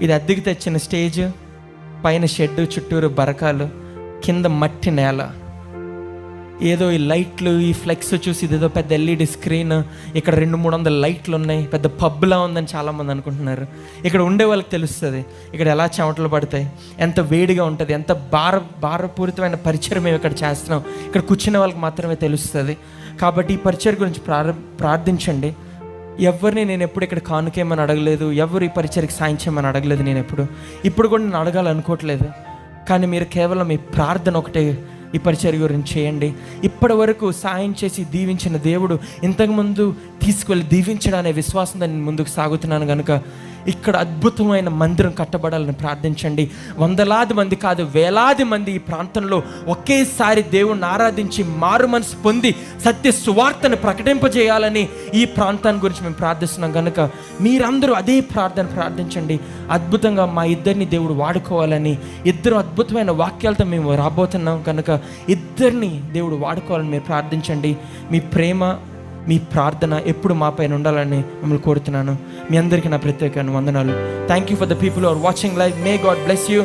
ఇది అద్దెకి తెచ్చిన స్టేజ్, పైన షెడ్, చుట్టూరు బరకాలు, కింద మట్టి నేల. ఏదో ఈ లైట్లు, ఈ ఫ్లెక్స్ చూసి ఇదేదో పెద్ద ఎల్ఈడి స్క్రీన్, ఇక్కడ 200-300 లైట్లు ఉన్నాయి, పెద్ద పబ్లా ఉందని చాలామంది అనుకుంటున్నారు. ఇక్కడ ఉండే వాళ్ళకి తెలుస్తుంది ఇక్కడ ఎలా చెమటలు పడతాయి, ఎంత వేడిగా ఉంటుంది, ఎంత భారపూరితమైన పరిచయం మేము ఇక్కడ చేస్తున్నాం, ఇక్కడ కూర్చునే వాళ్ళకి మాత్రమే తెలుస్తుంది. కాబట్టి ఈ పరిచయం గురించి ప్రార్థించండి. ఎవరిని నేను ఎప్పుడు ఇక్కడ కానుకేమని అడగలేదు, ఎవరు ఈ పరిచయకి సాయం చేయమని అడగలేదు. నేను ఇప్పుడు కూడా నేను అడగాలనుకోవట్లేదు. కానీ మీరు కేవలం మీ ప్రార్థన ఒకటే ఈ పరిచర్య గురించి చేయండి. ఇప్పటి వరకు సాయం చేసి దీవించిన దేవుడు ఇంతకుముందు తీసుకువెళ్ళి దీవించడనే విశ్వాసంతో నేను ముందుకు సాగుతున్నాను కనుక ఇక్కడ అద్భుతమైన మందిరం కట్టబడాలని ప్రార్థించండి. 100,000 మంది కాదు, 1,000,000 మంది ఈ ప్రాంతంలో ఒకేసారి దేవుణ్ణి ఆరాధించి మారు మనసు పొంది సత్య సువార్తను ప్రకటింపజేయాలని ఈ ప్రాంతాన్ని గురించి మేము ప్రార్థిస్తున్నాం కనుక మీరందరూ అదే ప్రార్థించండి. అద్భుతంగా మా ఇద్దరిని దేవుడు వాడుకోవాలని, ఇద్దరు అద్భుతమైన వాక్యాలతో మేము రాబోతున్నాం కనుక ఇద్దరిని దేవుడు వాడుకోవాలని మీరు ప్రార్థించండి. మీ ప్రేమ, మీ ప్రార్థన ఎప్పుడు మా పైన ఉండాలని మిమ్మల్ని కోరుతున్నాను. మీ అందరికీ నా ప్రత్యేక వందనాలు. Thank you for the people who are watching live. May God bless you.